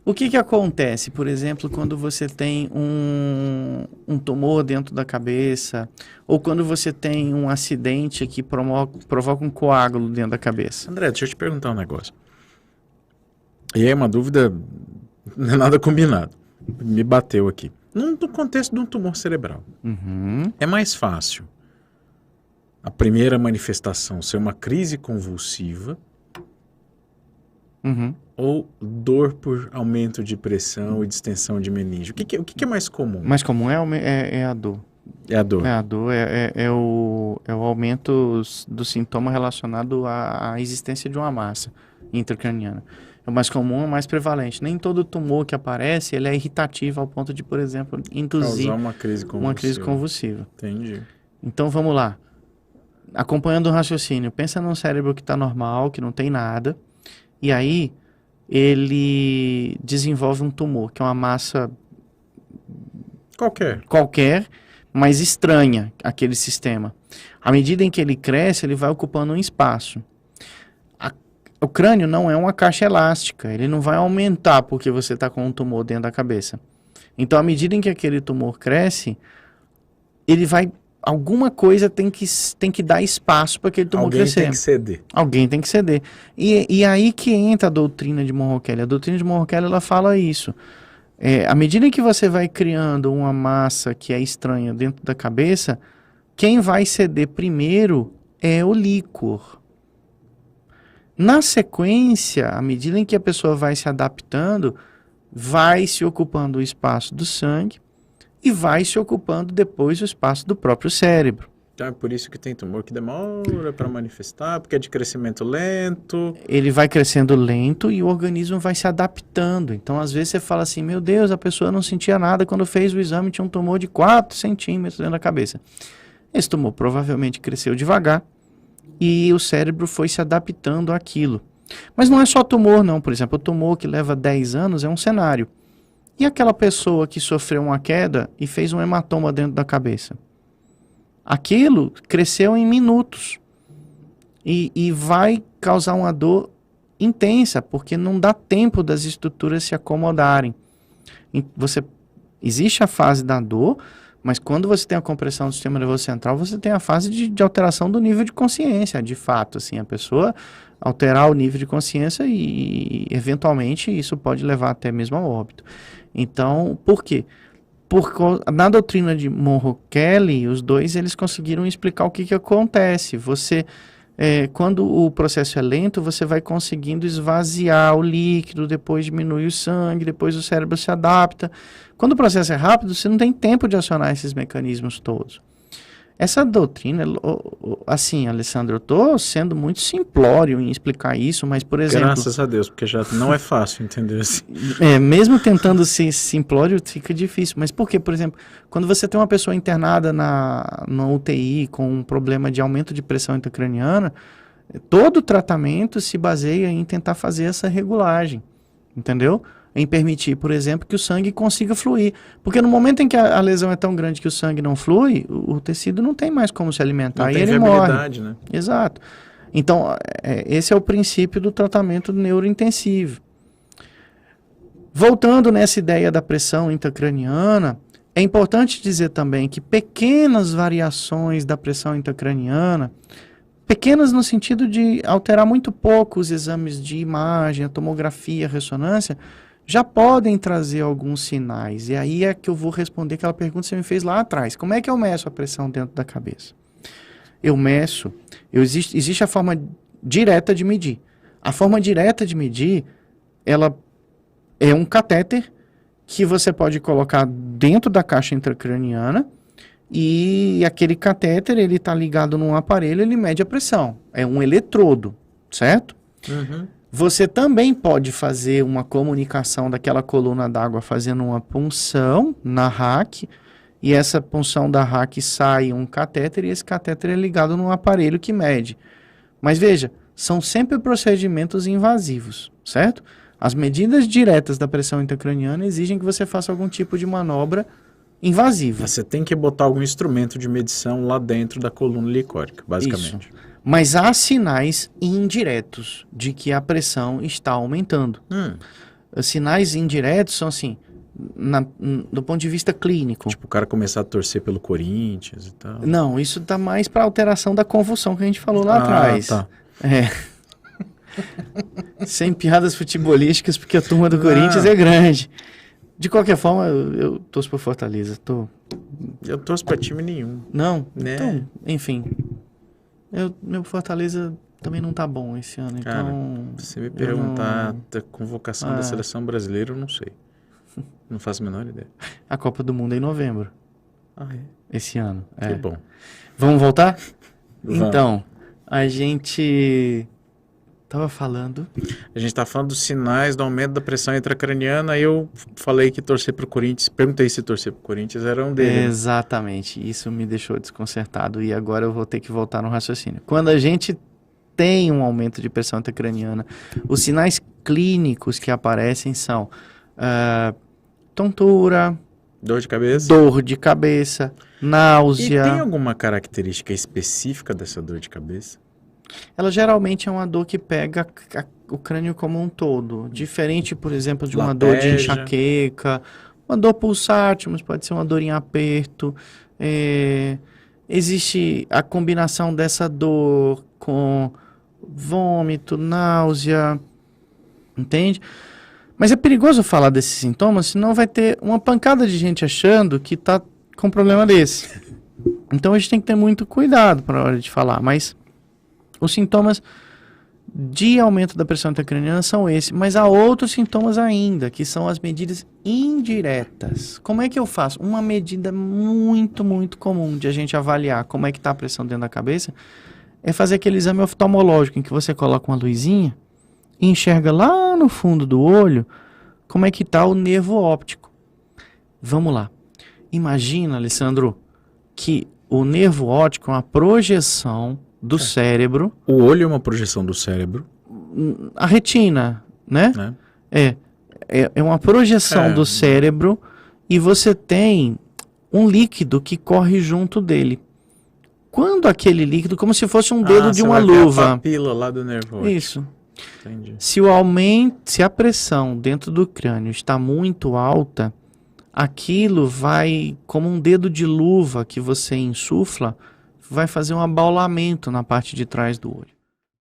O que acontece, por exemplo, quando você tem um tumor dentro da cabeça, ou quando você tem um acidente que provoca um coágulo dentro da cabeça? André, deixa eu te perguntar um negócio. E aí é uma dúvida, não é nada combinado. Me bateu aqui. No contexto de um tumor cerebral, Uhum. é mais fácil a primeira manifestação ser uma crise convulsiva Uhum. ou dor por aumento de pressão e distensão de meninge? O que é mais comum? Mais comum é a dor. É a dor. É a dor, é o aumento do sintoma relacionado à existência de uma massa intracraniana. É o mais comum, é o mais prevalente. Nem todo tumor que aparece, ele é irritativo ao ponto de, por exemplo, induzir Causar uma crise convulsiva. uma crise convulsiva. Entendi. Então, vamos lá. Acompanhando o raciocínio, pensa num cérebro que está normal, que não tem nada, e aí ele desenvolve um tumor, que é uma massa qualquer, mas estranha aquele sistema. À medida em que ele cresce, ele vai ocupando um espaço. O crânio não é uma caixa elástica, ele não vai aumentar porque você está com um tumor dentro da cabeça. Então, à medida em que aquele tumor cresce, ele vai... Alguma coisa tem que dar espaço para aquele tumor crescer. Alguém tem que ceder. Alguém tem que ceder. E aí que entra a doutrina de Monro Kelly. A doutrina de Monro Kelly, ela fala isso. À medida em que você vai criando uma massa que é estranha dentro da cabeça, quem vai ceder primeiro é o líquor. Na sequência, à medida em que a pessoa vai se adaptando, vai se ocupando o espaço do sangue e vai se ocupando depois o espaço do próprio cérebro. Então é por isso que tem tumor que demora para manifestar, porque é de crescimento lento. Ele vai crescendo lento e o organismo vai se adaptando. Então, às vezes você fala assim, meu Deus, a pessoa não sentia nada quando fez o exame, tinha um tumor de 4 centímetros dentro da cabeça. Esse tumor provavelmente cresceu devagar e o cérebro foi se adaptando àquilo. Mas não é só tumor, não. Por exemplo, o tumor que leva 10 anos é um cenário. E aquela pessoa que sofreu uma queda e fez um hematoma dentro da cabeça? Aquilo cresceu em minutos e vai causar uma dor intensa, porque não dá tempo das estruturas se acomodarem. Existe a fase da dor, mas quando você tem a compressão do sistema nervoso central, você tem a fase de alteração do nível de consciência, de fato. Assim, a pessoa alterar o nível de consciência e, eventualmente, isso pode levar até mesmo ao óbito. Então, por quê? Na doutrina de Monro Kelly, os dois eles conseguiram explicar o que acontece. Quando o processo é lento, você vai conseguindo esvaziar o líquido, depois diminui o sangue, depois o cérebro se adapta. Quando o processo é rápido, você não tem tempo de acionar esses mecanismos todos. Essa doutrina, assim, Alessandro, eu estou sendo muito simplório em explicar isso, mas, por exemplo... Graças a Deus, porque já não é fácil entender assim. Mesmo tentando ser simplório, fica difícil. Mas por quê? Por exemplo, quando você tem uma pessoa internada na UTI com um problema de aumento de pressão intracraniana, todo o tratamento se baseia em tentar fazer essa regulagem, entendeu? Em permitir, por exemplo, que o sangue consiga fluir. Porque no momento em que a lesão é tão grande que o sangue não flui, o tecido não tem mais como se alimentar. Não e tem ele morre. né? Exato. Então, esse é o princípio do tratamento neurointensivo. Voltando nessa ideia da pressão intracraniana, é importante dizer também que pequenas variações da pressão intracraniana, pequenas no sentido de alterar muito pouco os exames de imagem, a tomografia, a ressonância, já podem trazer alguns sinais. E aí é que eu vou responder aquela pergunta que você me fez lá atrás. Como é que eu meço a pressão dentro da cabeça? Existe a forma direta de medir. A forma direta de medir, ela é um catéter que você pode colocar dentro da caixa intracraniana e aquele catéter, ele está ligado num aparelho, ele mede a pressão. É um eletrodo, certo? Uhum. Você também pode fazer uma comunicação daquela coluna d'água fazendo uma punção na RAC, e essa punção da RAC sai um catéter, e esse catéter é ligado num aparelho que mede. Mas veja, são sempre procedimentos invasivos, certo? As medidas diretas da pressão intracraniana exigem que você faça algum tipo de manobra invasiva. Você tem que botar algum instrumento de medição lá dentro da coluna licórica, basicamente. Isso. Mas há sinais indiretos de que a pressão está aumentando. Os sinais indiretos são assim, do ponto de vista clínico. Tipo, o cara começar a torcer pelo Corinthians e tal. Não, isso tá mais para alteração da convulsão que a gente falou lá atrás. Tá. É. Sem piadas futebolísticas, porque a turma do Corinthians é grande. De qualquer forma, eu torço pro Fortaleza. Eu torço pra time nenhum. Não? Né? Então, enfim. Meu Fortaleza também não tá bom esse ano, Cara, então... se você me perguntar não... da convocação da seleção brasileira, eu não sei. Não faço a menor ideia. A Copa do Mundo é em novembro. Ah, é? Esse ano. Que bom. Vamos voltar? Vamos. Então, a gente... Tava falando... A gente tá falando dos sinais do aumento da pressão intracraniana, aí eu falei que torcer pro Corinthians, perguntei se torcer pro Corinthians era um deles. Exatamente, isso me deixou desconcertado e agora eu vou ter que voltar no raciocínio. Quando a gente tem um aumento de pressão intracraniana, os sinais clínicos que aparecem são tontura, Dor de cabeça, náusea. E tem alguma característica específica dessa dor de cabeça? Ela geralmente é uma dor que pega o crânio como um todo. Diferente, por exemplo, de uma dor de enxaqueca, uma dor pulsátil, mas pode ser uma dor em aperto. Existe a combinação dessa dor com vômito, náusea, entende? Mas é perigoso falar desses sintomas, senão vai ter uma pancada de gente achando que está com um problema desse. Então a gente tem que ter muito cuidado para a hora de falar, mas... Os sintomas de aumento da pressão intracraniana são esses, mas há outros sintomas ainda, que são as medidas indiretas. Como é que eu faço? Uma medida muito, muito comum de a gente avaliar como é que está a pressão dentro da cabeça é fazer aquele exame oftalmológico em que você coloca uma luzinha e enxerga lá no fundo do olho como é que está o nervo óptico. Vamos lá. Imagina, Alessandro, que o nervo óptico é uma projeção do cérebro. O olho é uma projeção do cérebro. A retina, né? É uma projeção do cérebro e você tem um líquido que corre junto dele. Quando aquele líquido, como se fosse um dedo de uma luva. A papila lá do nervo óptico. Isso. Entendi. Se a pressão dentro do crânio está muito alta, aquilo vai, como um dedo de luva que você insufla, vai fazer um abaulamento na parte de trás do olho.